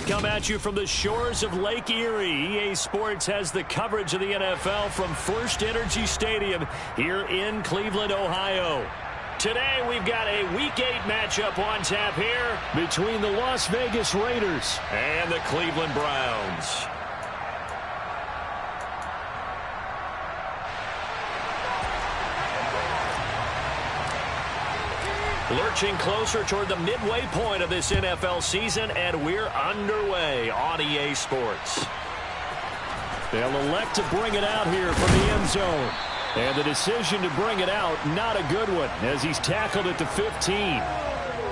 come at you from the shores of Lake Erie. EA Sports has the coverage of the NFL from First Energy Stadium here in Cleveland, Ohio. Today, we've got a Week 8 matchup on tap here between the Las Vegas Raiders and the Cleveland Browns. Lurching closer toward the midway point of this NFL season, and we're underway on EA Sports. They'll elect to bring it out here from the end zone. And the decision to bring it out, not a good one, as he's tackled at the 15.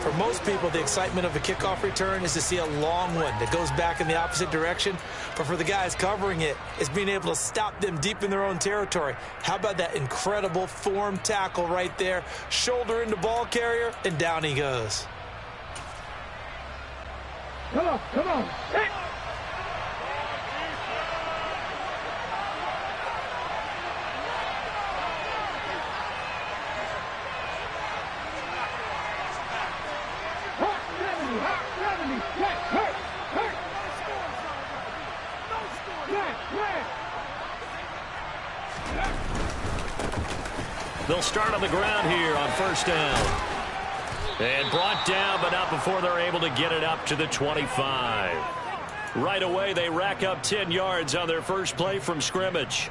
For most people, the excitement of a kickoff return is to see a long one that goes back in the opposite direction. But for the guys covering it, it's being able to stop them deep in their own territory. How about that incredible form tackle right there? Shoulder into ball carrier, and down he goes. Come on. Hey. They'll start on the ground here on first down. And brought down, but not before they're able to get it up to the 25. Right away, they rack up 10 yards on their first play from scrimmage.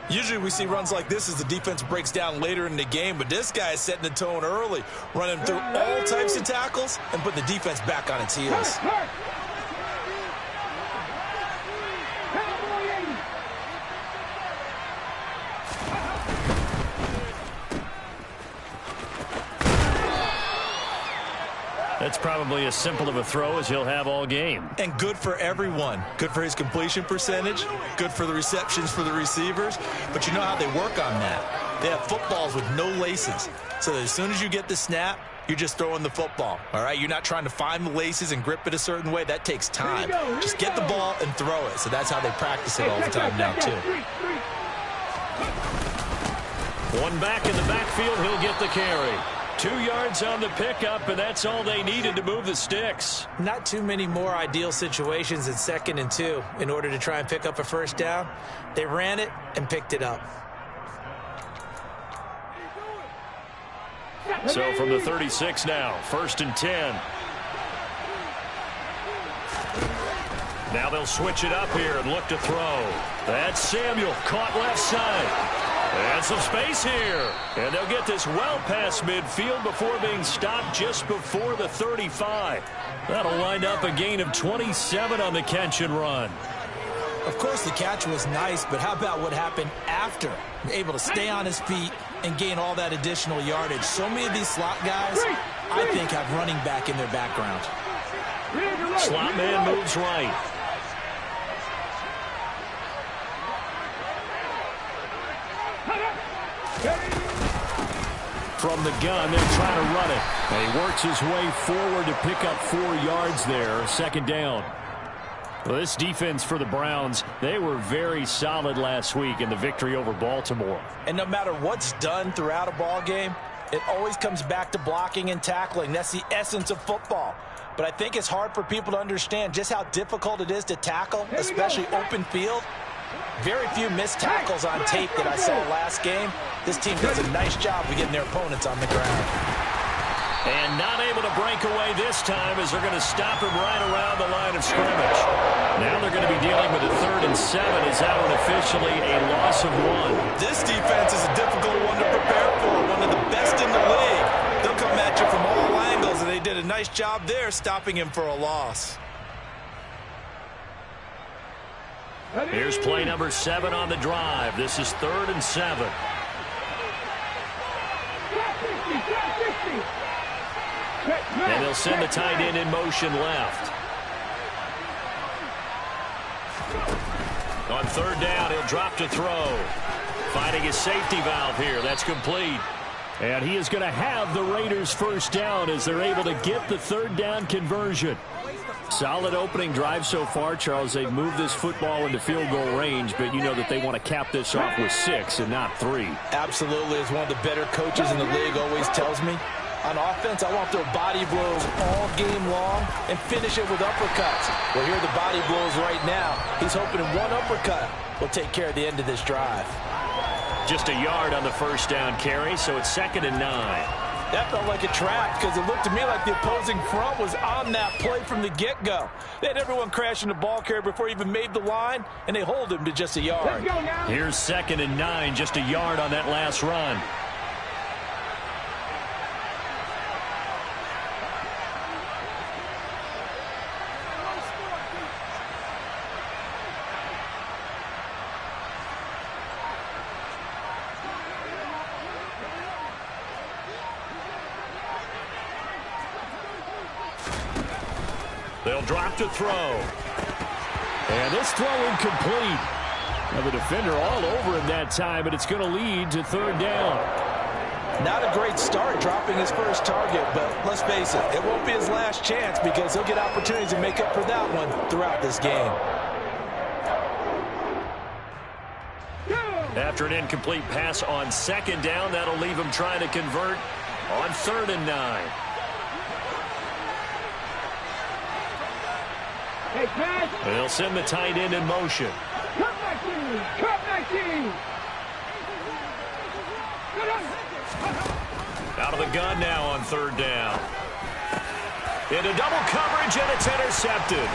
Usually we see runs like this as the defense breaks down later in the game, but this guy is setting the tone early, running through all types of tackles and putting the defense back on its heels. That's probably as simple of a throw as he'll have all game. And good for everyone. Good for his completion percentage. Good for the receptions for the receivers. But you know how they work on that. They have footballs with no laces. So that as soon as you get the snap, you're just throwing the football. All right? You're not trying to find the laces and grip it a certain way. That takes time. Just get the ball and throw it. So that's how they practice it all the time now, too. One back in the backfield. He'll get the carry. 2 yards on the pickup, and that's all they needed to move the sticks. Not too many more ideal situations in 2nd and 2 in order to try and pick up a first down. They ran it and picked it up. So from the 36 now, 1st and 10. Now they'll switch it up here and look to throw. That's Samuel, caught left side. And some space here. And they'll get this well past midfield before being stopped just before the 35. That'll wind up a gain of 27 on the catch and run. Of course, the catch was nice, but how about what happened after? Able to stay on his feet and gain all that additional yardage. So many of these slot guys, I think, have running back in their background. Slot man moves right. From the gun, they're trying to run it. And he works his way forward to pick up 4 yards there, 2nd down. Well, this defense for the Browns, they were very solid last week in the victory over Baltimore. And no matter what's done throughout a ball game, it always comes back to blocking and tackling. That's the essence of football. But I think it's hard for people to understand just how difficult it is to tackle, especially open field. Very few missed tackles on tape that I saw last game. This team does a nice job of getting their opponents on the ground. And not able to break away this time as they're going to stop him right around the line of scrimmage. Now they're going to be dealing with a 3rd and 7 as that one officially a loss of 1. This defense is a difficult one to prepare for, one of the best in the league. They'll come at you from all angles, and they did a nice job there stopping him for a loss. Here's play number 7 on the drive. This is 3rd and 7. And they'll send the tight end in motion left. On 3rd down, he'll drop to throw. Finding his safety valve here. That's complete. And he is going to have the Raiders' first down as they're able to get the 3rd down conversion. Solid opening drive so far, Charles. They've moved this football into field goal range, but you know that they want to cap this off with 6 and not 3. Absolutely. As one of the better coaches in the league always tells me, On offense, I want to throw body blows all game long and finish it with uppercuts. Well, here are the body blows right now. He's hoping one uppercut will take care of the end of this drive. Just a yard on the first down carry, so it's 2nd and 9. That felt like a trap because it looked to me like the opposing front was on that play from the get-go. They had everyone crashing the ball carrier before he even made the line, and they hold him to just a yard. Here's 2nd and 9, just a yard on that last run. They'll drop to throw. And this throw incomplete. Now the defender all over him that time, but it's going to lead to 3rd down. Not a great start dropping his first target, but let's face it, it won't be his last chance because he'll get opportunities to make up for that one throughout this game. After an incomplete pass on 2nd down, that'll leave him trying to convert on 3rd and 9. They'll send the tight end in motion. Out of the gun now on 3rd down. Into double coverage, and it's intercepted.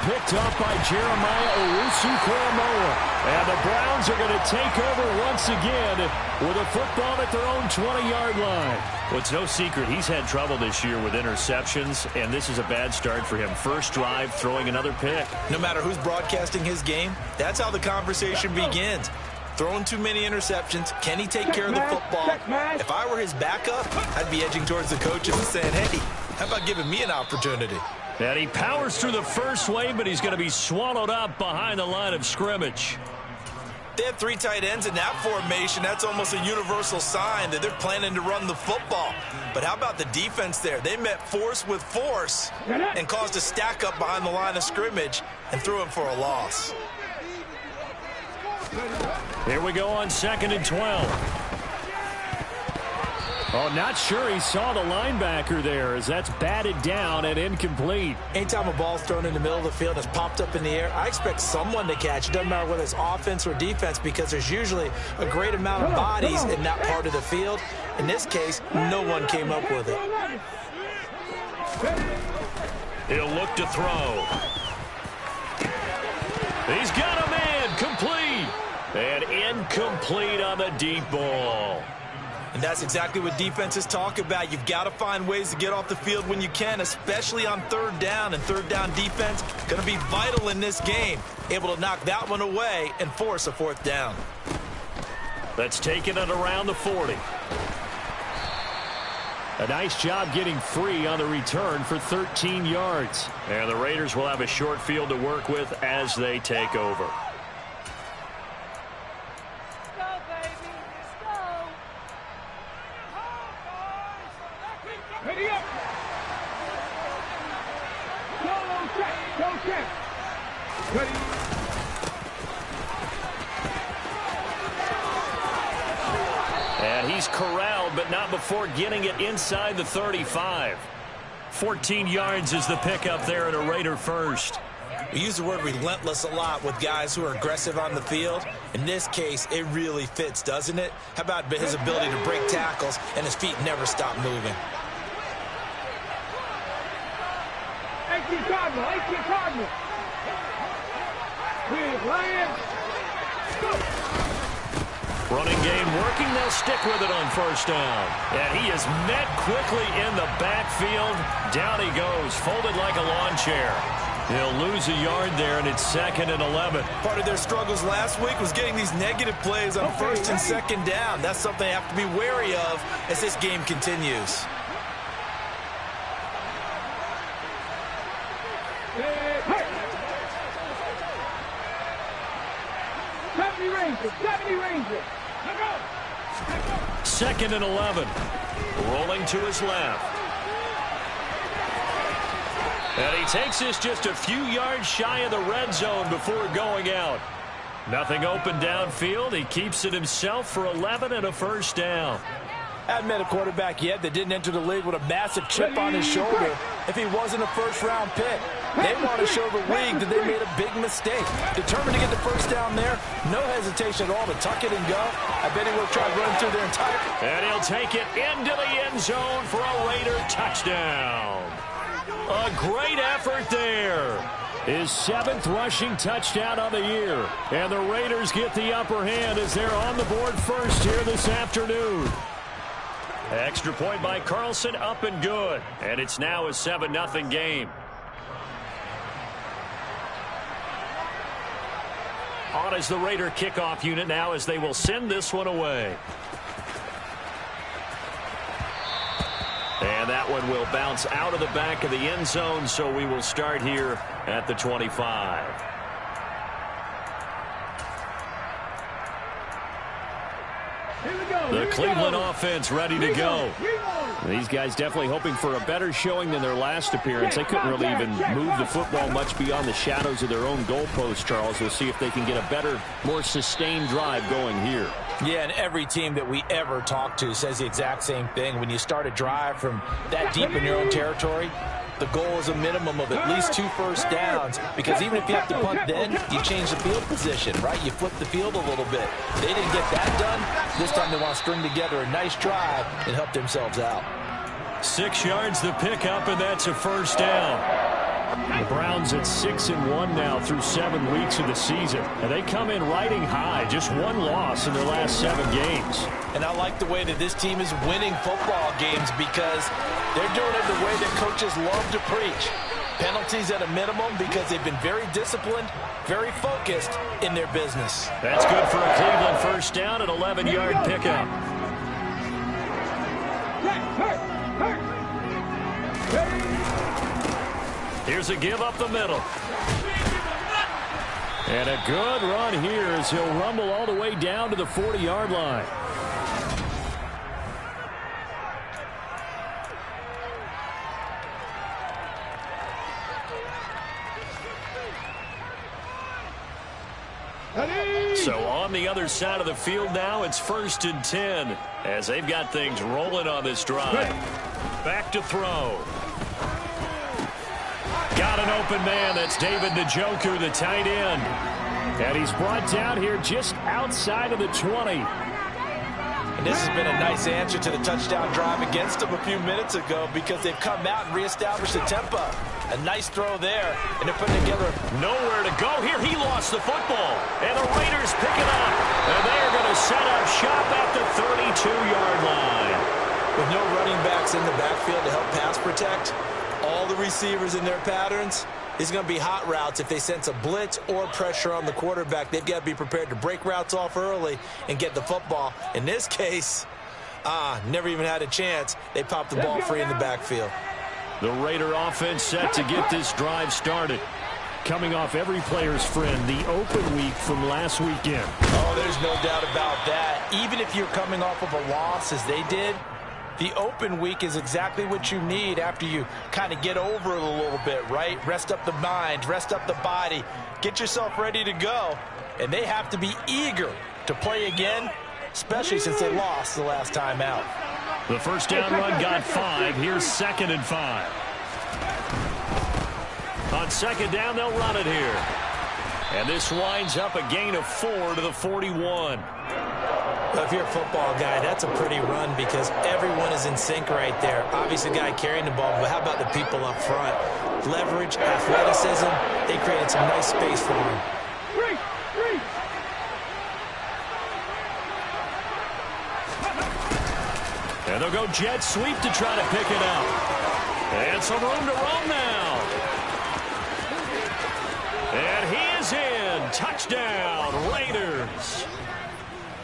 Picked up by Jeremiah Owusu-Koramoah. And the Browns are going to take over once again with a football at their own 20-yard line. Well, it's no secret he's had trouble this year with interceptions, and this is a bad start for him. First drive, throwing another pick. No matter who's broadcasting his game, that's how the conversation begins. Throwing too many interceptions. Can he take care of the football? If I were his backup, I'd be edging towards the coaches and saying, hey, how about giving me an opportunity? And he powers through the first wave, but he's going to be swallowed up behind the line of scrimmage. They have 3 tight ends in that formation. That's almost a universal sign that they're planning to run the football. But how about the defense there? They met force with force and caused a stack up behind the line of scrimmage and threw him for a loss. Here we go on 2nd and 12. Oh, not sure he saw the linebacker there as that's batted down and incomplete. Anytime a ball's thrown in the middle of the field and it's popped up in the air, I expect someone to catch. It doesn't matter whether it's offense or defense because there's usually a great amount of bodies in that part of the field. In this case, no one came up with it. He'll look to throw. He's got a man, complete. And incomplete on the deep ball. And that's exactly what defenses talk about. You've got to find ways to get off the field when you can, especially on 3rd down. And 3rd down defense going to be vital in this game. Able to knock that one away and force a 4th down. That's taken it around the 40. A nice job getting free on the return for 13 yards. And the Raiders will have a short field to work with as they take over. And he's corralled, but not before getting it inside the 35. 14 yards is the pickup there at a Raider first. We use the word relentless a lot with guys who are aggressive on the field. In this case, it really fits, doesn't it? How about his ability to break tackles and his feet never stop moving? Running game working. They'll stick with it on first down. And he is met quickly in the backfield. Down he goes, folded like a lawn chair. He'll lose a yard there, and it's 2nd and 11. Part of their struggles last week was getting these negative plays on 1st and 2nd down. That's something they have to be wary of as this game continues. Second and 11. Rolling to his left. And he takes this just a few yards shy of the red zone before going out. Nothing open downfield. He keeps it himself for 11 and a first down. Hadn't met a quarterback yet that didn't enter the league with a massive chip on his shoulder if he wasn't a first-round pick. They want to show the league that they made a big mistake. Determined to get the first down there. No hesitation at all to tuck it and go. I bet he will try running through their entire... And he'll take it into the end zone for a Raider touchdown. A great effort there. His 7th rushing touchdown on the year. And the Raiders get the upper hand as they're on the board first here this afternoon. Extra point by Carlson, up and good. And it's now a 7-0 game. On is the Raider kickoff unit now as they will send this one away. And that one will bounce out of the back of the end zone, so we will start here at the 25. The Cleveland offense ready to go. These guys definitely hoping for a better showing than their last appearance. They couldn't really even move the football much beyond the shadows of their own goalpost, Charles. We'll see if they can get a better, more sustained drive going here. Yeah, and every team that we ever talk to says the exact same thing. When you start a drive from that deep in your own territory, the goal is a minimum of at least 2 first downs, because even if you have to punt then, you change the field position, right? You flip the field a little bit. They didn't get that done. This time they want to string together a nice drive and help themselves out. 6 yards the pickup, and that's a first down. The Browns at 6-1 now through 7 weeks of the season. And they come in riding high, just 1 loss in their last 7 games. And I like the way that this team is winning football games, because they're doing it the way that coaches love to preach. Penalties at a minimum, because they've been very disciplined, very focused in their business. That's good for a Cleveland first down, an 11-yard pickup. Here's a give up the middle. And a good run here as he'll rumble all the way down to the 40-yard line. So on the other side of the field now, it's 1st and 10 as they've got things rolling on this drive. Back to throw. Got an open man. That's David Njoku, the tight end. And he's brought down here just outside of the 20. And this has been a nice answer to the touchdown drive against them a few minutes ago, because they've come out and reestablished the tempo. A nice throw there, and they're putting together. Nowhere to go here. He lost the football. And the Raiders pick it up. And they're going to set up shop at the 32-yard line. With no running backs in the backfield to help pass protect, all the receivers in their patterns, it's going to be hot routes. If they sense a blitz or pressure on the quarterback, they've got to be prepared to break routes off early and get the football. In this case, never even had a chance. They popped the ball free in the backfield. The Raider offense set to get this drive started. Coming off every player's friend, the open week from last weekend. Oh, there's no doubt about that. Even if you're coming off of a loss as they did, the open week is exactly what you need after you kind of get over it a little bit, right? Rest up the mind, rest up the body, get yourself ready to go. And they have to be eager to play again, especially since they lost the last time out. The first down run got 5. Here's 2nd and 5. On 2nd down, they'll run it here. And this winds up a gain of 4 to the 41. Well, if you're a football guy, that's a pretty run, because everyone is in sync right there. Obviously, the guy carrying the ball, but how about the people up front? Leverage, athleticism, they created some nice space for him. And they'll go jet sweep to try to pick it up. And some room to roam now. And he is in. Touchdown, Raiders.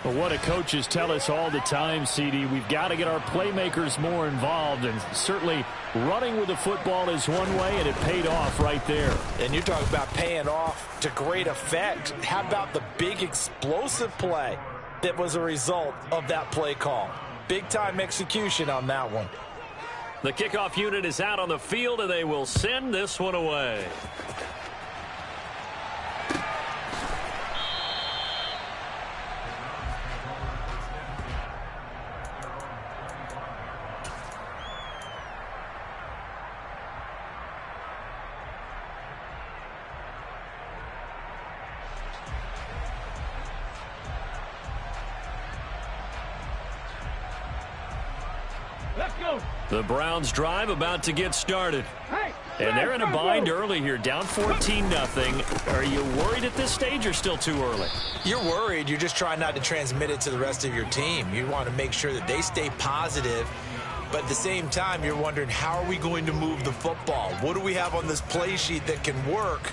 Well, what do coaches tell us all the time, CD? We've got to get our playmakers more involved, and certainly running with the football is one way, and it paid off right there. And you're talking about paying off to great effect. How about the big explosive play that was a result of that play call? Big-time execution on that one. The kickoff unit is out on the field, and they will send this one away. The Browns drive about to get started. And they're in a bind early here, down 14-0. Are you worried at this stage or still too early? You're worried. You're just trying not to transmit it to the rest of your team. You want to make sure that they stay positive. But at the same time, you're wondering, how are we going to move the football? What do we have on this play sheet that can work?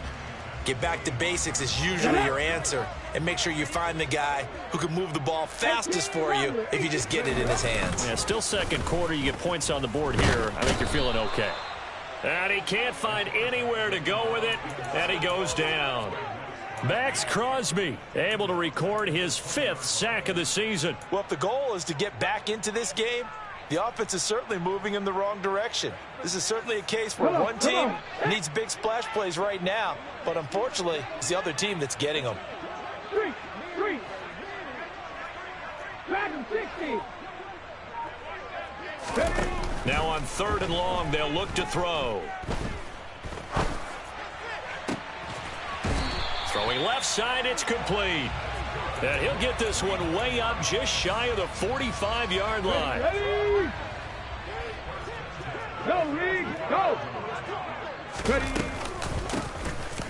Get back to basics is usually your answer. And make sure you find the guy who can move the ball fastest for you if you just get it in his hands. Yeah, still second quarter. You get points on the board here. I think you're feeling okay. And he can't find anywhere to go with it. And he goes down. Max Crosby able to record his 5th sack of the season. Well, if the goal is to get back into this game, the offense is certainly moving in the wrong direction. This is certainly a case where one team needs big splash plays right now, but unfortunately, it's the other team that's getting them. Three. Madden 60. Now on 3rd and long, they'll look to throw. Throwing left side, it's complete. And he'll get this one way up just shy of the 45-yard line. Ready. Go, Reed, go. Ready.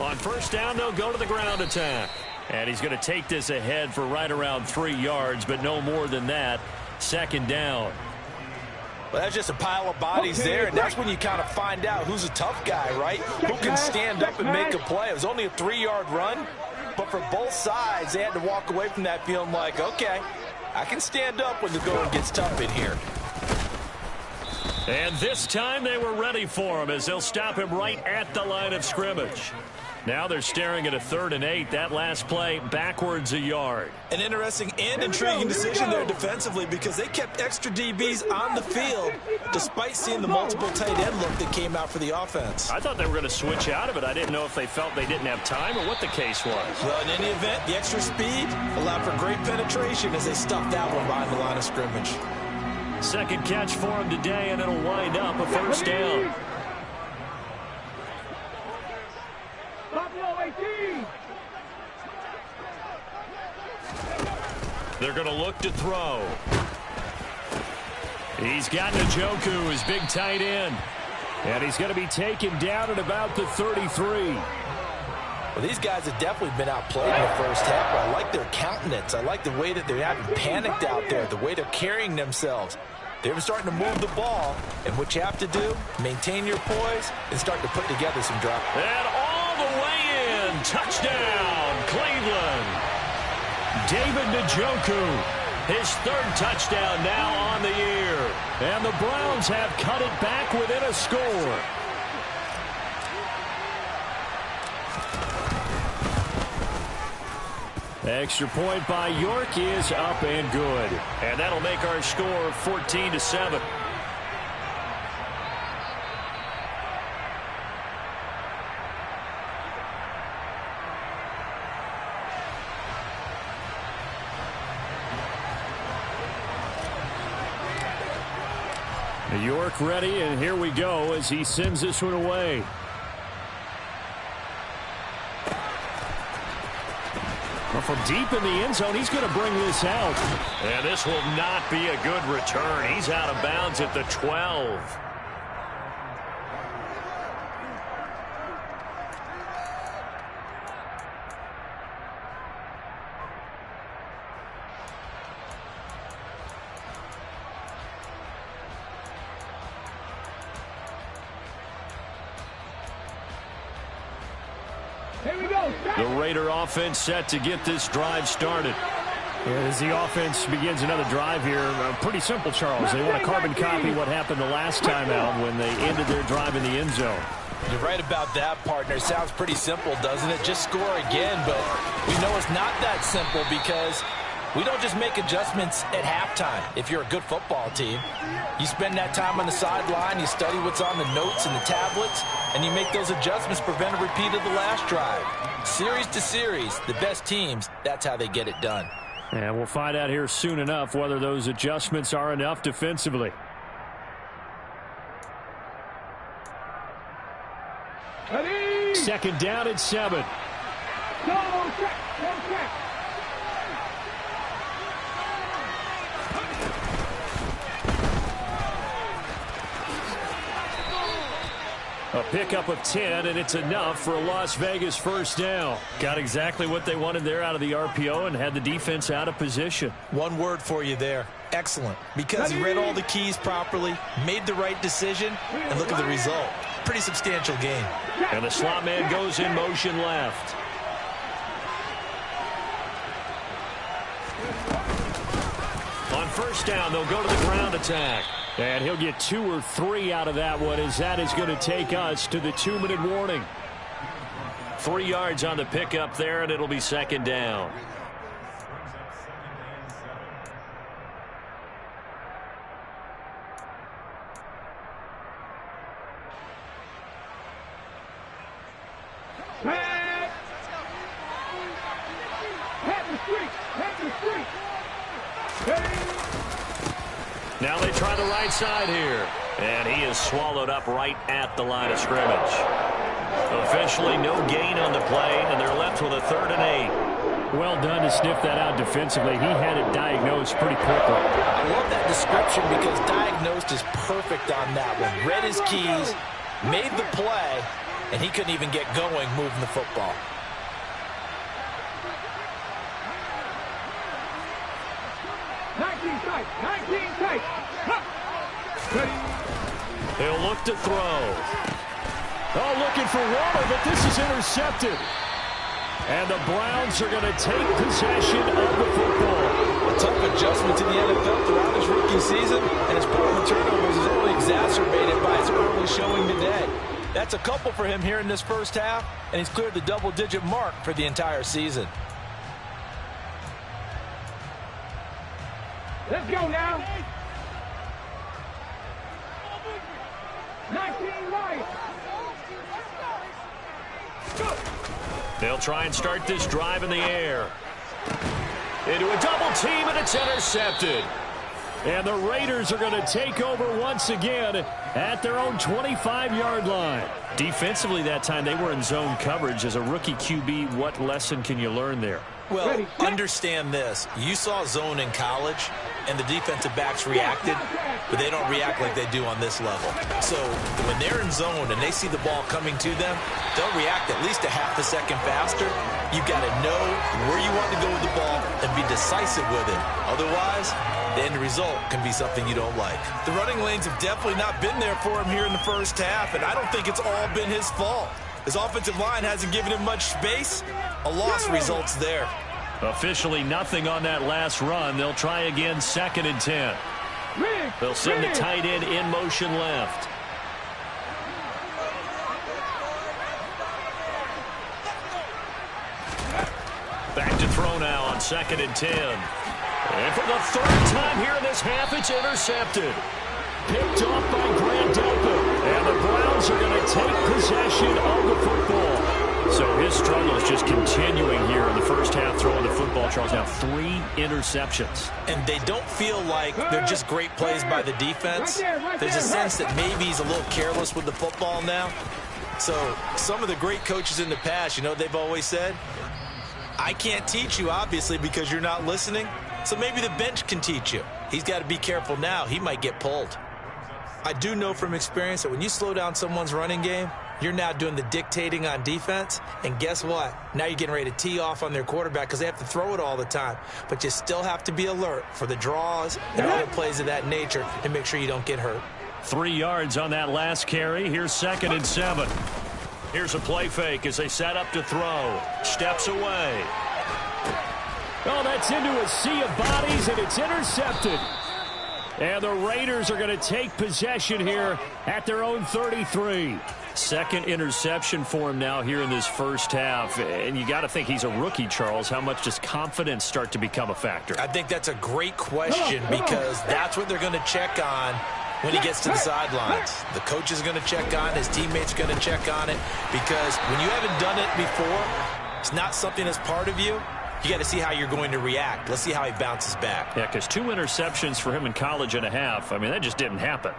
On 1st down, they'll go to the ground attack. And he's going to take this ahead for right around 3 yards, but no more than that. 2nd down. Well, that's just a pile of bodies there, and that's when you kind of find out who's a tough guy, right? Who can stand up and make a play. It was only a 3-yard run, but for both sides, they had to walk away from that feeling like, okay, I can stand up when the going gets tough in here. And this time they were ready for him as they'll stop him right at the line of scrimmage. Now they're staring at a 3rd and 8. That last play backwards a yard. An interesting and intriguing decision there defensively because they kept extra DBs on the field despite seeing the multiple tight end look that came out for the offense. I thought they were going to switch out of it. I didn't know if they felt they didn't have time or what the case was. Well, in any event, the extra speed allowed for great penetration as they stuffed that one behind the line of scrimmage. 2nd catch for him today, and it'll wind up a 1st down. They're going to look to throw. He's got Njoku, his big tight end. And he's going to be taken down at about the 33. Well, these guys have definitely been outplayed in the first half, but I like their countenance. I like the way that they're having panicked out there, the way they're carrying themselves. They're starting to move the ball, and what you have to do, maintain your poise and start to put together some drives. And all the way in, touchdown, Cleveland. David Njoku, his 3rd touchdown now on the year. And the Browns have cut it back within a score. Extra point by York is up and good. And that'll make our score 14-7. York ready, and here we go as he sends this one away. Well, from deep in the end zone, he's going to bring this out. And this will not be a good return. He's out of bounds at the 12. The Raider offense set to get this drive started. As the offense begins another drive here, pretty simple, Charles. They want to carbon copy what happened the last time out when they ended their drive in the end zone. You're right about that, partner. Sounds pretty simple, doesn't it? Just score again, but we know it's not that simple because we don't just make adjustments at halftime. If you're a good football team, you spend that time on the sideline, you study what's on the notes and the tablets, and you make those adjustments, prevent a repeat of the last drive. Series to series, the best teams, that's how they get it done. And we'll find out here soon enough whether those adjustments are enough defensively. Ready. 2nd down at 7. Go, check. A pickup of 10, and it's enough for a Las Vegas first down. Got exactly what they wanted there out of the RPO and had the defense out of position. One word for you there. Excellent. Because he read all the keys properly, made the right decision, and look at the result. Pretty substantial game. And the slot man goes in motion left. On first down, they'll go to the ground attack. And he'll get 2 or 3 out of that one, as that is going to take us to the 2-minute warning. 3 yards on the pickup there, and it'll be second down. Now they try the right side here. And he is swallowed up right at the line of scrimmage. Officially no gain on the play, and they're left with a 3rd and 8. Well done to sniff that out defensively. He had it diagnosed pretty quickly. I love that description because diagnosed is perfect on that one. Read his keys, made the play, and he couldn't even get going moving the football. They'll look to throw. Oh, looking for water, but this is intercepted. And the Browns are going to take possession of the football. A tough adjustment to the NFL throughout his rookie season, and his problem with turnovers is only exacerbated by his early showing today. That's a couple for him here in this first half, and he's cleared the double-digit mark for the entire season. Let's go now. 19 right. Go. They'll try and start this drive in the air. Into a double team, and it's intercepted. And the Raiders are going to take over once again at their own 25-yard line. Defensively that time, they were in zone coverage. As a rookie QB, what lesson can you learn there? Well, understand this. You saw zone in college, and the defensive backs reacted, but they don't react like they do on this level. So when they're in zone and they see the ball coming to them, they'll react at least a half a second faster. You've got to know where you want to go with the ball and be decisive with it. Otherwise, the end result can be something you don't like. The running lanes have definitely not been there for him here in the first half, and I don't think it's all been his fault. His offensive line hasn't given him much space. A loss results there. Officially nothing on that last run. They'll try again, 2nd and 10. They'll send the tight end in motion left. Back to throw now on 2nd and 10. And for the 3rd time here in this half, it's intercepted. Picked off by Grant Delpit. And the Browns are going to take possession of the football. So his struggle is just continuing here in the first half, throwing the football. Charles, now 3 interceptions. And they don't feel like they're just great plays by the defense. There's a sense that maybe he's a little careless with the football now. So some of the great coaches in the past, you know, they've always said, I can't teach you, obviously, because you're not listening. So maybe the bench can teach you. He's got to be careful now. He might get pulled. I do know from experience that when you slow down someone's running game, you're now doing the dictating on defense, and guess what? Now you're getting ready to tee off on their quarterback because they have to throw it all the time. But you still have to be alert for the draws and other plays of that nature and make sure you don't get hurt. 3 yards on that last carry. Here's 2nd and 7. Here's a play fake as they set up to throw. Steps away. Oh, that's into a sea of bodies, and it's intercepted. And the Raiders are going to take possession here at their own 33. 2nd interception for him now here in this first half. And you got to think he's a rookie, Charles. How much does confidence start to become a factor? I think that's a great question because that's what they're going to check on when he gets to the sidelines. The coach is going to check on it. His teammates are going to check on it because when you haven't done it before, it's not something that's part of you. You got to see how you're going to react. Let's see how he bounces back. Yeah, because 2 interceptions for him in college and a half. I mean, that just didn't happen.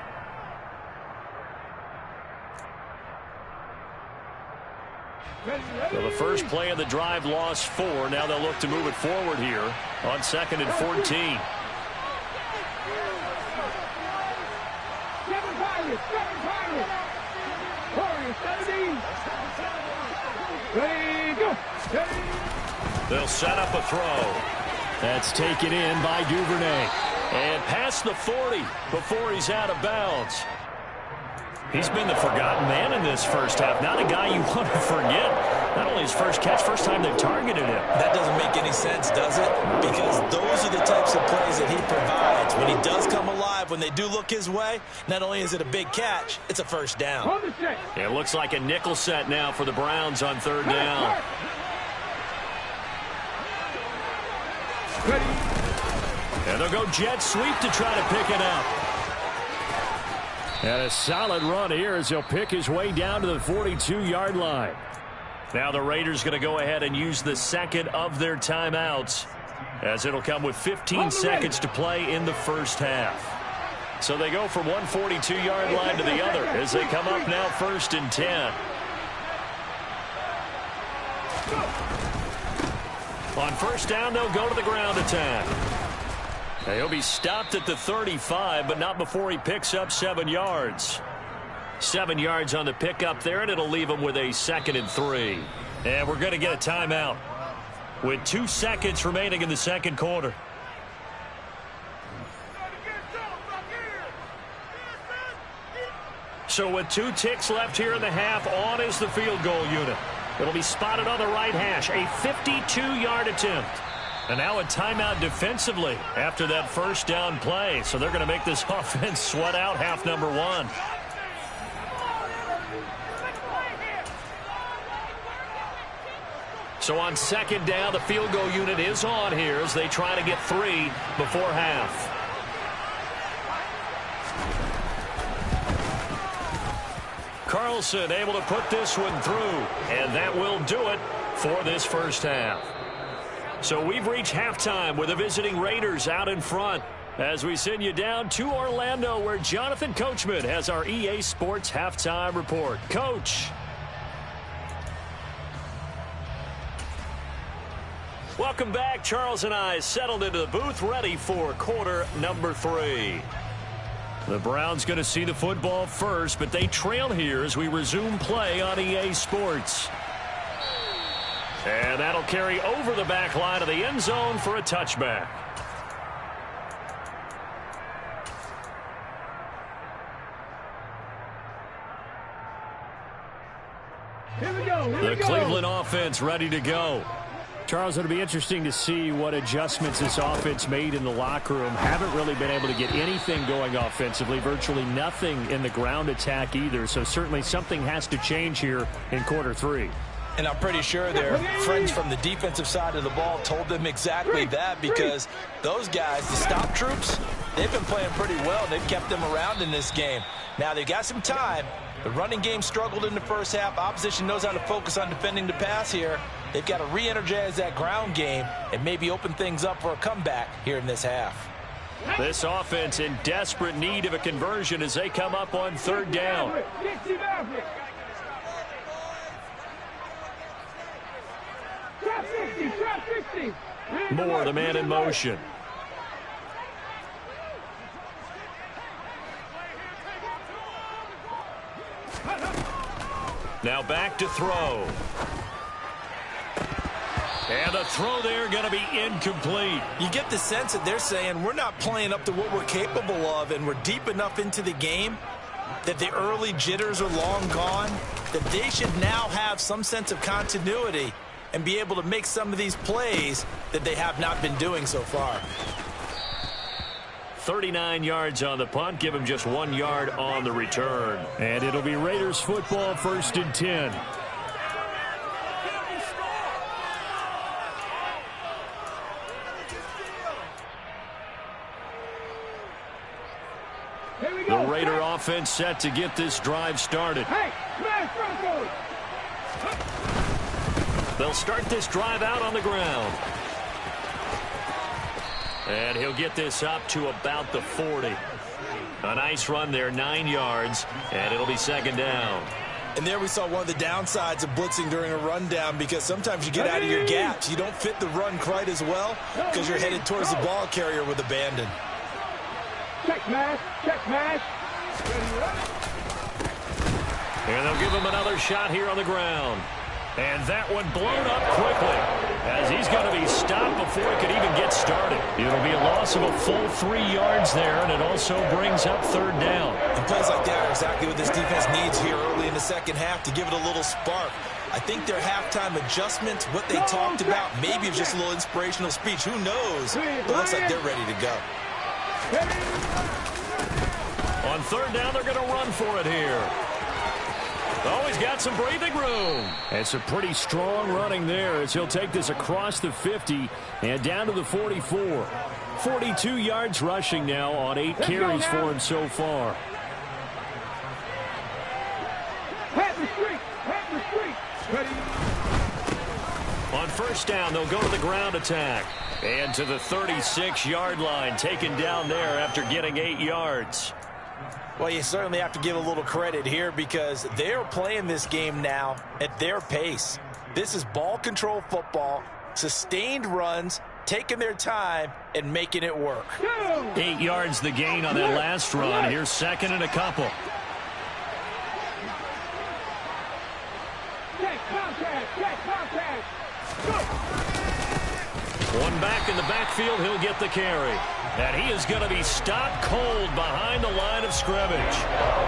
So the first play of the drive lost 4. Now they'll look to move it forward here on 2nd and 14. They'll set up a throw. That's taken in by Duvernay. And past the 40 before he's out of bounds. He's been the forgotten man in this first half. Not a guy you want to forget. Not only his first catch, first time they've targeted him. That doesn't make any sense, does it? Because those are the types of plays that he provides. When he does come alive, when they do look his way, not only is it a big catch, it's a first down. It looks like a nickel set now for the Browns on third down. And they'll go jet sweep to try to pick it up. And a solid run here as he'll pick his way down to the 42-yard line. Now the Raiders going to go ahead and use the second of their timeouts, as it'll come with 15 seconds to play in the first half. So they go from one 42-yard line to the other as they come up now 1st and 10. On first down, they'll go to the ground attack. Now, he'll be stopped at the 35, but not before he picks up 7 yards. 7 yards on the pickup there, and it'll leave him with a 2nd and 3. And we're going to get a timeout with 2 seconds remaining in the second quarter. So with 2 ticks left here in the half, on is the field goal unit. It'll be spotted on the right hash, a 52-yard attempt. And now a timeout defensively after that first down play. So they're going to make this offense sweat out half number 1. So on second down, the field goal unit is on here as they try to get 3 before half. Carlson able to put this one through, and that will do it for this first half. So we've reached halftime with the visiting Raiders out in front as we send you down to Orlando, where Jonathan Coachman has our EA Sports halftime report. Coach. Welcome back. Charles and I settled into the booth, ready for quarter number 3. The Browns going to see the football first, but they trail here as we resume play on EA Sports. And that'll carry over the back line of the end zone for a touchback. Here we go. The Cleveland offense ready to go. Charles, it'll be interesting to see what adjustments this offense made in the locker room. Haven't really been able to get anything going offensively, virtually nothing in the ground attack either. So certainly something has to change here in quarter 3. And I'm pretty sure their friends from the defensive side of the ball told them exactly that, because those guys, the stop troops, they've been playing pretty well. They've kept them around in this game. Now they've got some time. The running game struggled in the first half. Opposition knows how to focus on defending the pass here. They've got to re-energize that ground game and maybe open things up for a comeback here in this half. This offense in desperate need of a conversion as they come up on third down. Moore, the man in motion. Now back to throw. And the throw there going to be incomplete. You get the sense that they're saying we're not playing up to what we're capable of, and we're deep enough into the game that the early jitters are long gone, that they should now have some sense of continuity and be able to make some of these plays that they have not been doing so far. 39 yards on the punt, give him just 1 yard on the return. And it'll be Raiders football, 1st and 10. The Raider offense set to get this drive started. They'll start this drive out on the ground. And he'll get this up to about the 40. A nice run there, 9 yards, and it'll be second down. And there we saw one of the downsides of blitzing during a rundown, because sometimes you get out of your gaps. You don't fit the run quite as well because you're headed towards the ball carrier with abandon. Check mash, check mash. And they'll give him another shot here on the ground. And that one blown up quickly as he's going to before he could even get started. It'll be a loss of a full 3 yards there, and it also brings up third down. And plays like that are exactly what this defense needs here early in the second half to give it a little spark. I think their halftime adjustments, what they talked about, maybe it's just a little inspirational speech. Who knows? But it looks like they're ready to go. On third down, they're going to run for it here. Oh, he's got some breathing room. It's a pretty strong running there as he'll take this across the 50 and down to the 44. 42 yards rushing now on 8 carries for him so far. On first down, they'll go to the ground attack. And to the 36-yard line, taken down there after getting 8 yards. Well, you certainly have to give a little credit here because they're playing this game now at their pace. This is ball control football, sustained runs, taking their time, and making it work. 8 yards the gain on that last run. Here's second and a couple. One back in the backfield, he'll get the carry. And he is going to be stopped cold behind the line of scrimmage.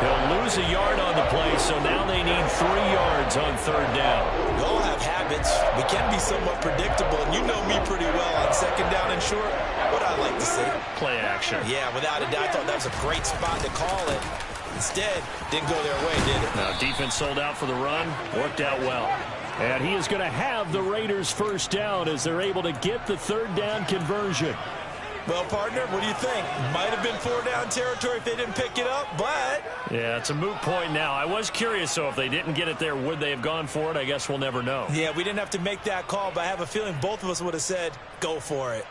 He'll lose a yard on the play, so now they need 3 yards on third down. We all have habits. We can be somewhat predictable, and you know me pretty well on second down and short. What I like to say. Play action. Yeah, without a doubt, I thought that was a great spot to call it. Instead, didn't go their way, did it? Now, defense sold out for the run. Worked out well. And he is going to have the Raiders first down as they're able to get the third down conversion. Well, partner, what do you think? Might have been 4-down territory if they didn't pick it up, but... Yeah, it's a moot point now. I was curious, so if they didn't get it there, would they have gone for it? I guess we'll never know. Yeah, we didn't have to make that call, but I have a feeling both of us would have said, go for it.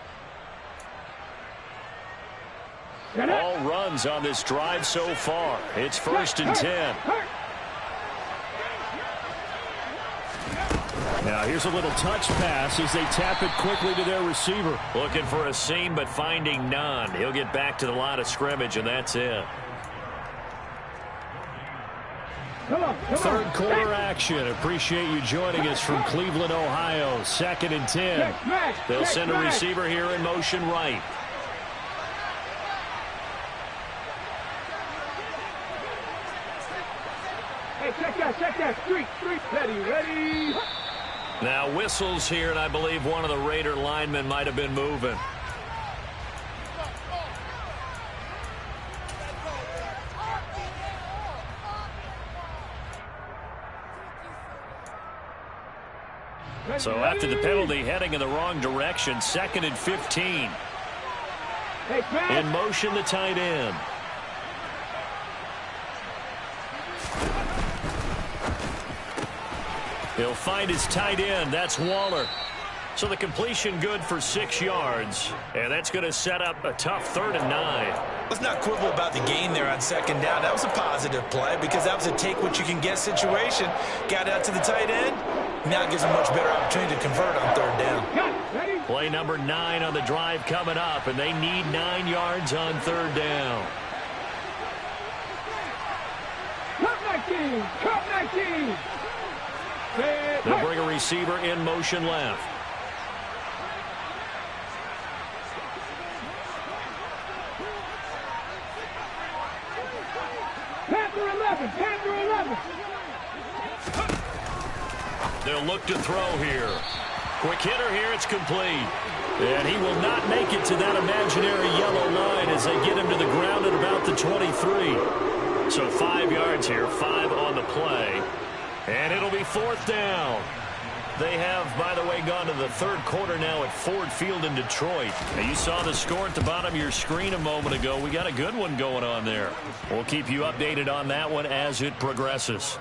All runs on this drive so far. It's first and 10. Now here's a little touch pass as they tap it quickly to their receiver. Looking for a seam but finding none. He'll get back to the line of scrimmage and that's it. Third quarter action. Appreciate you joining us from Cleveland, Ohio. Second and 10. They'll send a receiver here in motion right. Hey, check that. Street, ready. Now whistles here, and I believe one of the Raider linemen might have been moving. So after the penalty, heading in the wrong direction, second and 15. In motion, the tight end. He'll find his tight end. That's Waller. So the completion good for 6 yards. And that's going to set up a tough 3rd and 9. Let's not quibble about the gain there on second down. That was a positive play because that was a take-what-you-can-get situation. Got out to the tight end. Now it gives a much better opportunity to convert on 3rd down. Play number 9 on the drive coming up, and they need 9 yards on 3rd down. Cup 19. They'll bring a receiver in motion left. Panther 11. They'll look to throw here. Quick hitter here, it's complete. And he will not make it to that imaginary yellow line as they get him to the ground at about the 23. So 5 yards here, 5 on the play. And it'll be 4th down. They have, by the way, gone to the 3rd quarter now at Ford Field in Detroit. Now, you saw the score at the bottom of your screen a moment ago. We got a good one going on there. We'll keep you updated on that one as it progresses.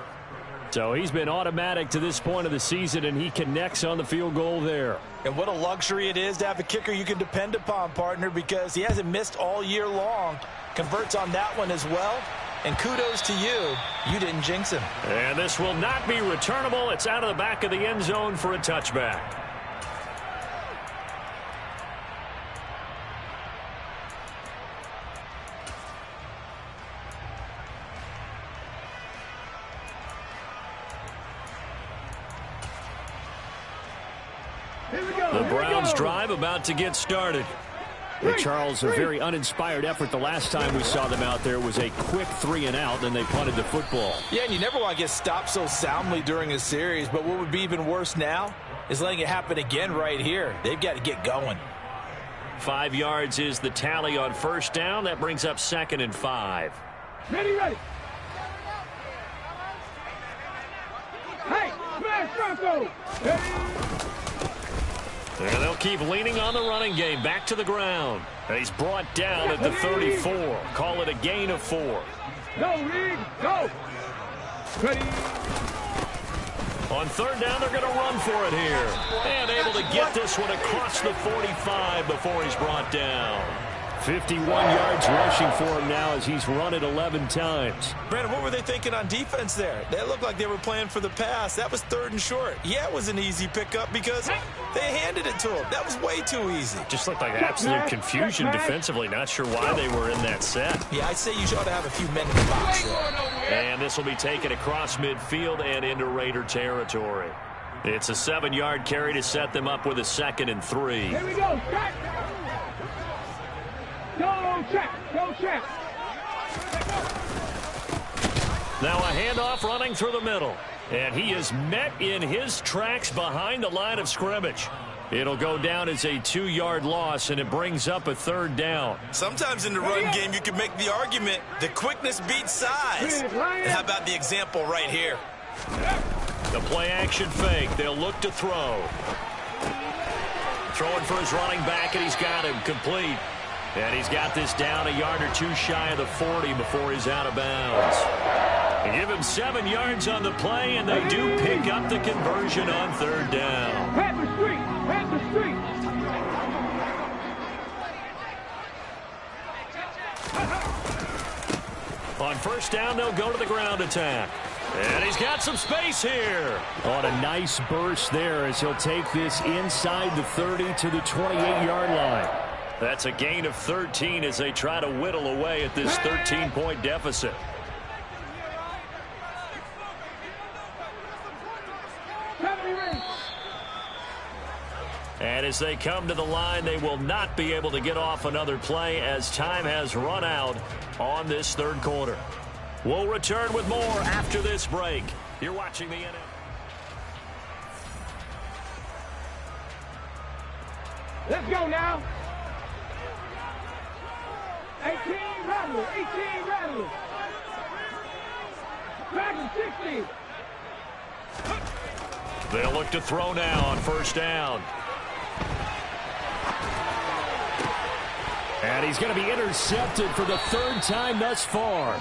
So he's been automatic to this point of the season, and he connects on the field goal there. And what a luxury it is to have a kicker you can depend upon, partner, because he hasn't missed all year long. Converts on that one as well. And kudos to you. You didn't jinx him. And this will not be returnable. It's out of the back of the end zone for a touchback. The Browns drive about to get started. Well, Charles, a very uninspired effort. The last time we saw them out there was a quick 3-and-out, then they punted the football. Yeah, and you never want to get stopped so soundly during a series, but what would be even worse now is letting it happen again right here. They've got to get going. 5 yards is the tally on first down. That brings up 2nd and 5. Ready. Hey, smash Bronco. And they'll keep leaning on the running game. Back to the ground. And he's brought down at the 34. Call it a gain of 4. Go, Reed, go. Ready. On 3rd down, they're going to run for it here. And able to get this one across the 45 before he's brought down. 51 yards rushing for him now as he's run it 11 times. Brandon, what were they thinking on defense there? They looked like they were playing for the pass. That was 3rd and short. Yeah, it was an easy pickup because they handed it to him. That was way too easy. Just looked like absolute confusion defensively. Not sure why they were in that set. Yeah, I'd say you ought to have a few men in the box there. And this will be taken across midfield and into Raider territory. It's a 7-yard carry to set them up with a 2nd and 3. Here we go. Check. Go check. Now a handoff running through the middle. And he is met in his tracks behind the line of scrimmage. It'll go down as a 2-yard loss, and it brings up a 3rd down. Sometimes in the run game, you can make the argument that quickness beats size. And how about the example right here? The play-action fake. They'll look to throw. Throwing for his running back, and he's got him complete. And he's got this down a yard or 2 shy of the 40 before he's out of bounds. They give him 7 yards on the play, and they do pick up the conversion on 3rd down. Pat the street. On 1st down, they'll go to the ground attack. And he's got some space here. On a nice burst there as he'll take this inside the 30 to the 28-yard line. That's a gain of 13 as they try to whittle away at this 13-point deficit. And as they come to the line, they will not be able to get off another play as time has run out on this 3rd quarter. We'll return with more after this break. You're watching the NFL. Let's go now. 18 rattlers. Back to 60. They'll look to throw now on 1st down. And he's going to be intercepted for the 3rd time thus far.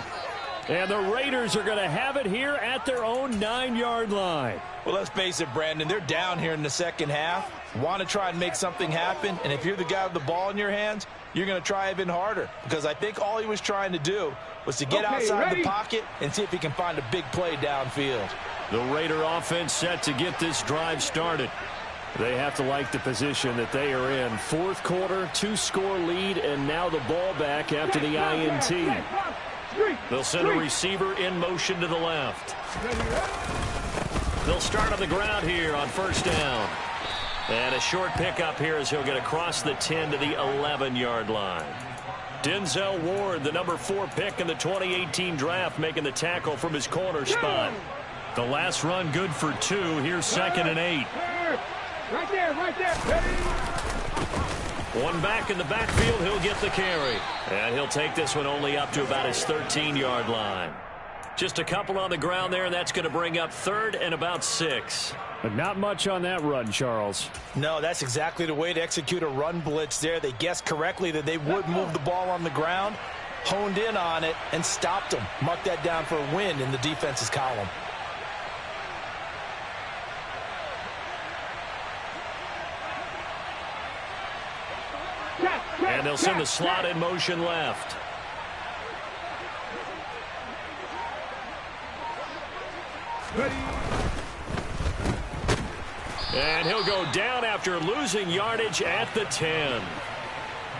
And the Raiders are going to have it here at their own 9-yard line. Well, let's face it, Brandon. They're down here in the 2nd half. Want to try and make something happen. And if you're the guy with the ball in your hands, you're going to try even harder. Because I think all he was trying to do was to get outside the pocket and see if he can find a big play downfield. The Raider offense set to get this drive started. They have to like the position that they are in. 4th quarter, 2-score lead, and now the ball back after the INT. They'll send a receiver in motion to the left. They'll start on the ground here on 1st down. And a short pickup here as he'll get across the 10 to the 11-yard line. Denzel Ward, the number 4 pick in the 2018 draft, making the tackle from his corner spot. The last run good for 2. Here's 2nd and 8. Right there. One back in the backfield, he'll get the carry. And he'll take this one only up to about his 13-yard line. Just a couple on the ground there, and that's going to bring up 3rd and about 6. But not much on that run, Charles. No, that's exactly the way to execute a run blitz there. They guessed correctly that they would move the ball on the ground, honed in on it, and stopped them. Mark that down for a win in the defense's column. And they'll send the slot in motion left. And he'll go down after losing yardage at the 10.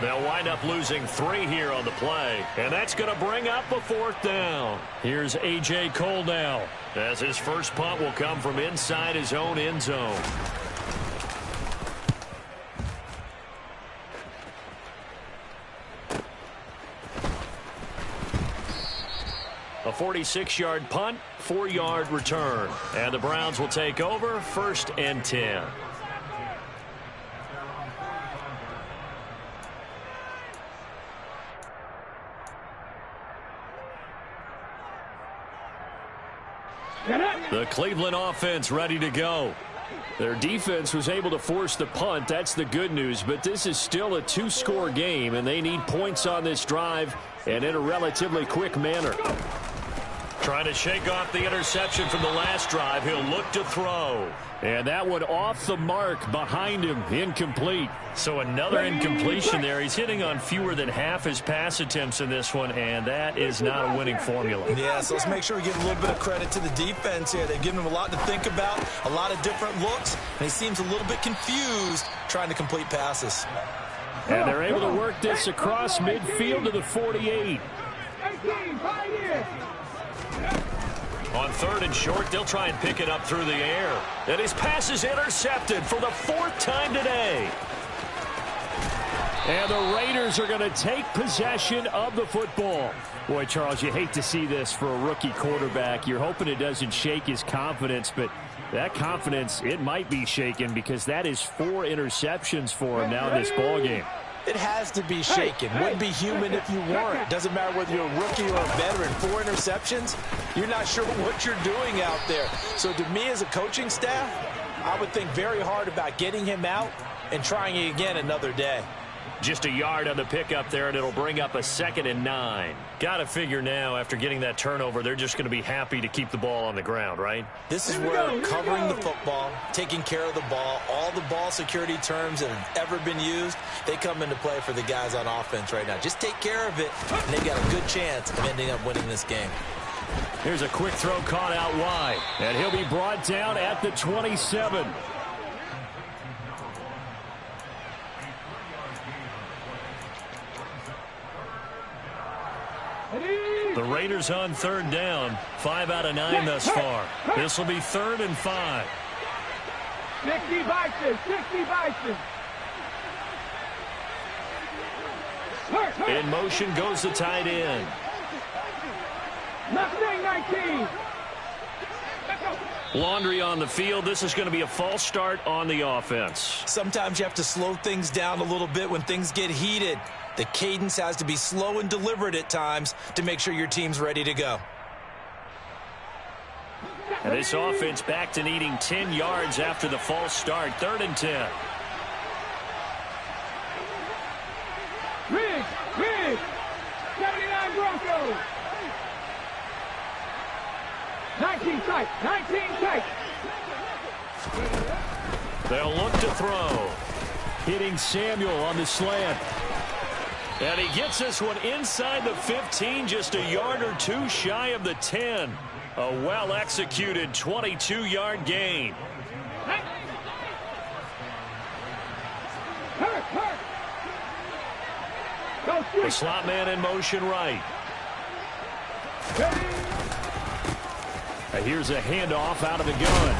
They'll wind up losing 3 here on the play. And that's going to bring up a 4th down. Here's A.J. Cole now, as his first punt will come from inside his own end zone. A 46-yard punt, 4-yard return. And the Browns will take over 1st and 10. The Cleveland offense ready to go. Their defense was able to force the punt. That's the good news. But this is still a 2-score game, and they need points on this drive and in a relatively quick manner. Trying to shake off the interception from the last drive. He'll look to throw. And that one off the mark behind him. Incomplete. So another incompletion there. He's hitting on fewer than half his pass attempts in this one, and that is not a winning formula. Yeah, so let's make sure we give a little bit of credit to the defense here. They've given him a lot to think about, a lot of different looks, and he seems a little bit confused trying to complete passes. And they're able to work this across midfield to the 48. On 3rd and short, they'll try and pick it up through the air. And his pass is intercepted for the 4th time today. And the Raiders are going to take possession of the football. Boy, Charles, you hate to see this for a rookie quarterback. You're hoping it doesn't shake his confidence, but that confidence, it might be shaken because that is 4 interceptions for him now in this ballgame. It has to be shaken. Wouldn't be human if you weren't. Doesn't matter whether you're a rookie or a veteran. 4 interceptions, you're not sure what you're doing out there. So to me as a coaching staff, I would think very hard about getting him out and trying it again another day. Just a yard on the pickup there, and it'll bring up a 2nd and 9. Got to figure now, after getting that turnover, they're just going to be happy to keep the ball on the ground, right? This is where covering the football, taking care of the ball, all the ball security terms that have ever been used, they come into play for the guys on offense right now. Just take care of it, and they've got a good chance of ending up winning this game. Here's a quick throw caught out wide, and he'll be brought down at the 27. The Raiders on 3rd down. 5 out of 9 thus far. This will be 3rd and 5. 60 Bison, 60 Bison. In motion goes the tight end. Mustang 19. Laundry on the field. This is going to be a false start on the offense. Sometimes you have to slow things down a little bit when things get heated. The cadence has to be slow and deliberate at times to make sure your team's ready to go. And this offense back to needing 10 yards after the false start. 3rd and 10. Riggs, 79 Broncos. 19 tight, 19 tight. They'll look to throw. Hitting Samuel on the slant. And he gets this one inside the 15, just a yard or 2 shy of the 10. A well-executed 22-yard gain. The slot man in motion right. Here's a handoff out of the gun.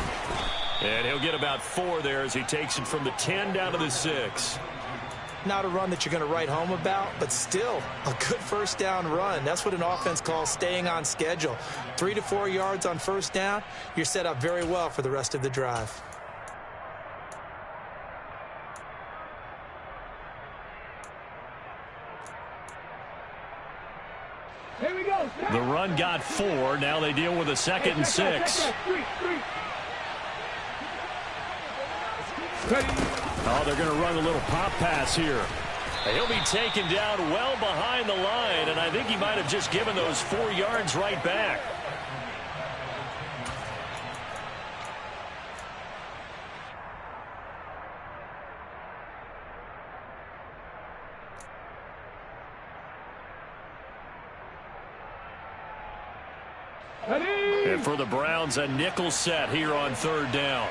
And he'll get about 4 there as he takes it from the 10 down to the 6. Not a run that you're going to write home about, but still a good 1st down run. That's what an offense calls staying on schedule. 3 to 4 yards on 1st down, you're set up very well for the rest of the drive. Here we go. The run got 4. Now they deal with a 2nd and 6. Oh, they're going to run a little pop pass here. He'll be taken down well behind the line, and I think he might have just given those 4 yards right back. And for the Browns, a nickel set here on 3rd down.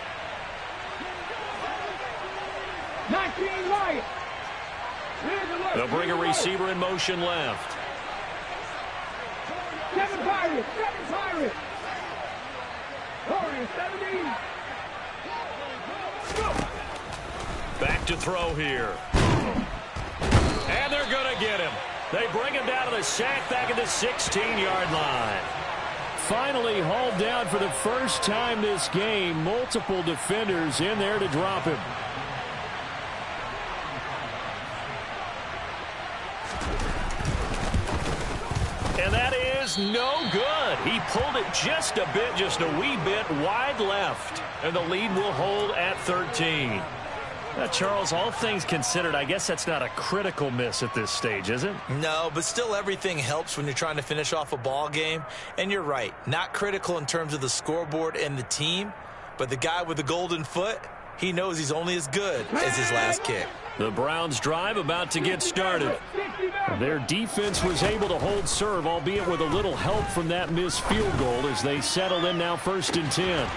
19 right. They'll bring a receiver in motion left. 7 Pirates, 7 Pirates. 70. Back to throw here. And they're going to get him. They bring him down to the sack back at the 16-yard line. finally hauled down for the first time this game. Multiple defenders in there to drop him. And that is no good. He pulled it just a wee bit wide left. And the lead will hold at 13. Charles, all things considered, I guess that's not a critical miss at this stage, is it? No, but still everything helps when you're trying to finish off a ball game. And you're right, not critical in terms of the scoreboard and the team. But the guy with the golden foot, he knows he's only as good as his last kick. The Browns drive about to get started. Their defense was able to hold serve, albeit with a little help from that missed field goal as they settle in now 1st and 10.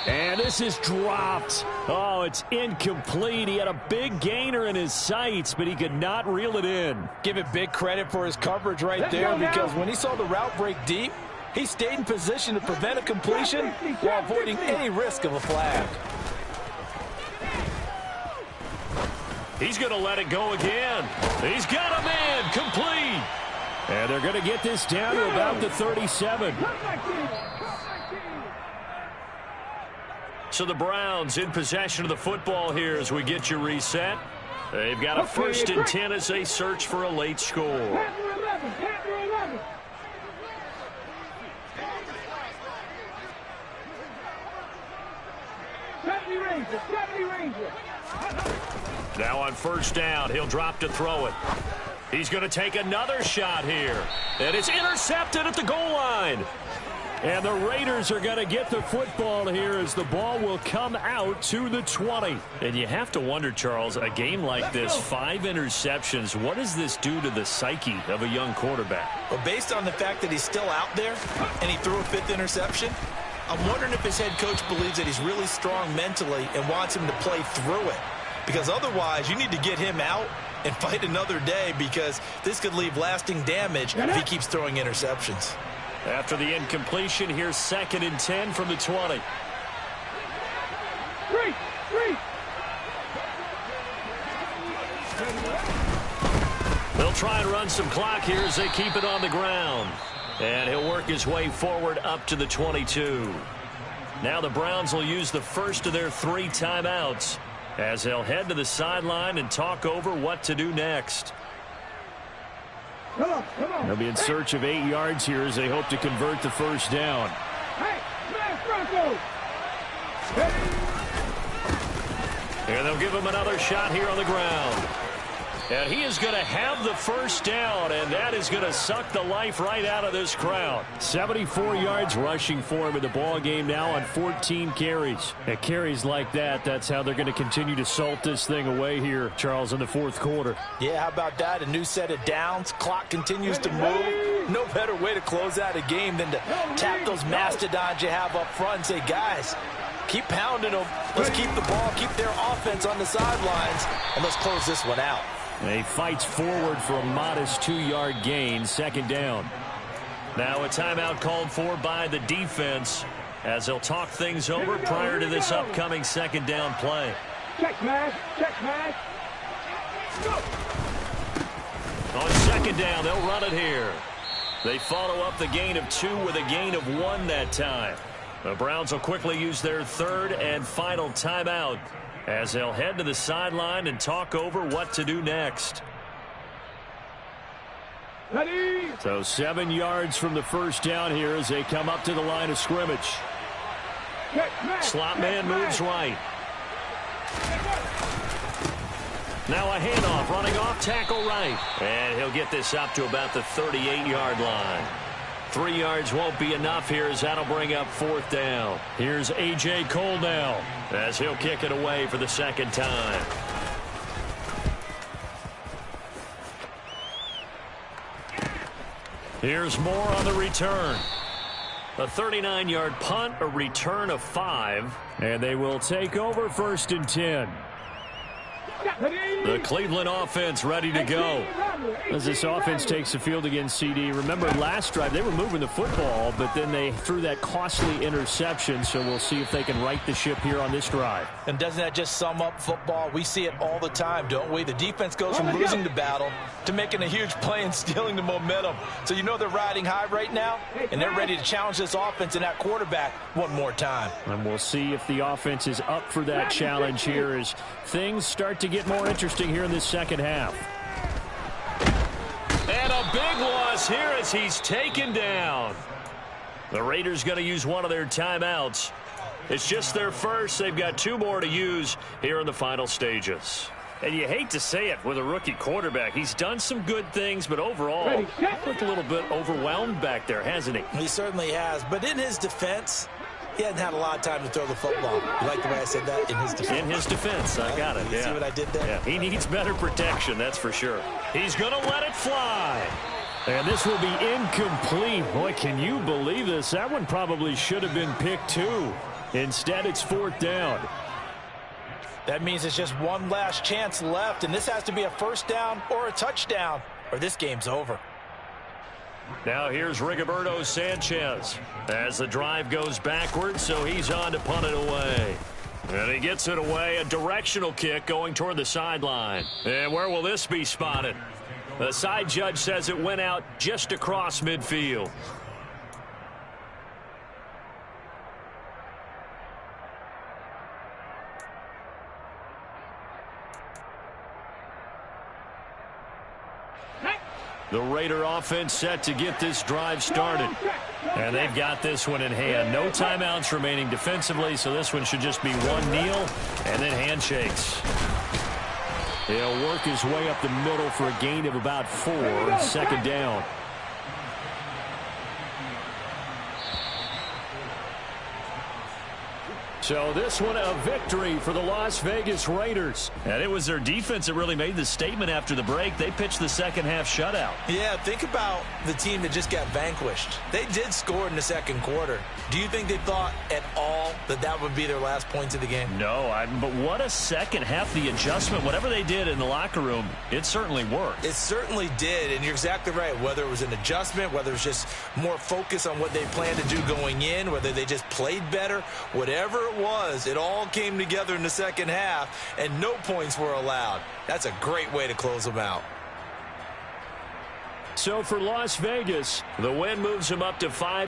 And this is dropped. Oh, it's incomplete. He had a big gainer in his sights, but he could not reel it in. Give it big credit for his coverage right there, because when he saw the route break deep, he stayed in position to prevent a completion while avoiding any risk of a flag. He's going to let it go again. He's got a man complete. And they're going to get this down to about the 37. So the Browns in possession of the football here as we get you reset. They've got a 1st and 10 as they search for a late score. Now on 1st down, he'll drop to throw it. He's going to take another shot here. And it's intercepted at the goal line. And the Raiders are going to get the football here as the ball will come out to the 20. And you have to wonder, Charles, a game like this, 5 interceptions, what does this do to the psyche of a young quarterback? Well, based on the fact that he's still out there and he threw a 5th interception, I'm wondering if his head coach believes that he's really strong mentally and wants him to play through it. Because otherwise, you need to get him out and fight another day, because this could leave lasting damage if he keeps throwing interceptions. After the incompletion, here's 2nd and 10 from the 20. They'll try and run some clock here as they keep it on the ground. And he'll work his way forward up to the 22. Now the Browns will use the first of their 3 timeouts as they'll head to the sideline and talk over what to do next. They'll be in search of 8 yards here as they hope to convert the 1st down. And they'll give him another shot here on the ground. And he is going to have the 1st down, and that is going to suck the life right out of this crowd. 74 yards rushing for him in the ball game now on 14 carries. And carries like that, that's how they're going to continue to salt this thing away here, Charles, in the 4th quarter. Yeah, how about that? A new set of downs. Clock continues to move. No better way to close out a game than to tap those mastodons you have up front and say, guys, keep pounding them. Let's keep the ball, keep their offense on the sidelines, and let's close this one out. He fights forward for a modest 2-yard gain, 2nd down. Now a timeout called for by the defense as they'll talk things over prior to this upcoming 2nd down play. Check match. Go. On 2nd down, they'll run it here. They follow up the gain of 2 with a gain of 1 that time. The Browns will quickly use their 3rd and final timeout as they'll head to the sideline and talk over what to do next. Ready. So 7 yards from the 1st down here as they come up to the line of scrimmage. Slot man moves right. Now a handoff, running off tackle right. And he'll get this up to about the 38-yard line. 3 yards won't be enough here as that'll bring up 4th down. Here's A.J. Cole now as he'll kick it away for the 2nd time. Here's more on the return. A 39-yard punt, a return of 5. And they will take over 1st and 10. The Cleveland offense ready to go. As this offense takes the field against CD, remember last drive they were moving the football, but then they threw that costly interception, so we'll see if they can right the ship here on this drive. And doesn't that just sum up football? We see it all the time, don't we? The defense goes from losing the battle to making a huge play and stealing the momentum. So you know they're riding high right now, and they're ready to challenge this offense and that quarterback one more time. And we'll see if the offense is up for that challenge here as things start to get more interesting here in this second half. And a big loss here as he's taken down. The Raiders going to use one of their timeouts. It's just their first. They've got 2 more to use here in the final stages. And you hate to say it with a rookie quarterback. He's done some good things, but overall, looked a little bit overwhelmed back there, hasn't he? He certainly has. But in his defense, he hasn't had a lot of time to throw the football. You like the way I said that? In his defense. In his defense. I got it. You see what I did there? Yeah, he needs better protection, that's for sure. He's going to let it fly. And this will be incomplete. Boy, can you believe this? That one probably should have been picked too. Instead, it's 4th down. That means it's just one last chance left, and this has to be a first down or a touchdown, or this game's over. Now here's Rigoberto Sanchez as the drive goes backwards, so he's on to punt it away. And he gets it away, a directional kick going toward the sideline. And where will this be spotted? The side judge says it went out just across midfield. The Raider offense set to get this drive started. And they've got this one in hand. No timeouts remaining defensively, so this one should just be one kneel and then handshakes. He'll work his way up the middle for a gain of about 4. 2nd down. So this one a victory for the Las Vegas Raiders. And it was their defense that really made the statement after the break. They pitched the second half shutout. Yeah, think about the team that just got vanquished. They did score in the second quarter. Do you think they thought at all that that would be their last points of the game? No, but what a second half. The adjustment, whatever they did in the locker room, it certainly worked. It certainly did, and you're exactly right. Whether it was an adjustment, whether it was just more focus on what they planned to do going in, whether they just played better, whatever it was, it all came together in the second half, and no points were allowed. That's a great way to close them out. So for Las Vegas, the win moves them up to 5.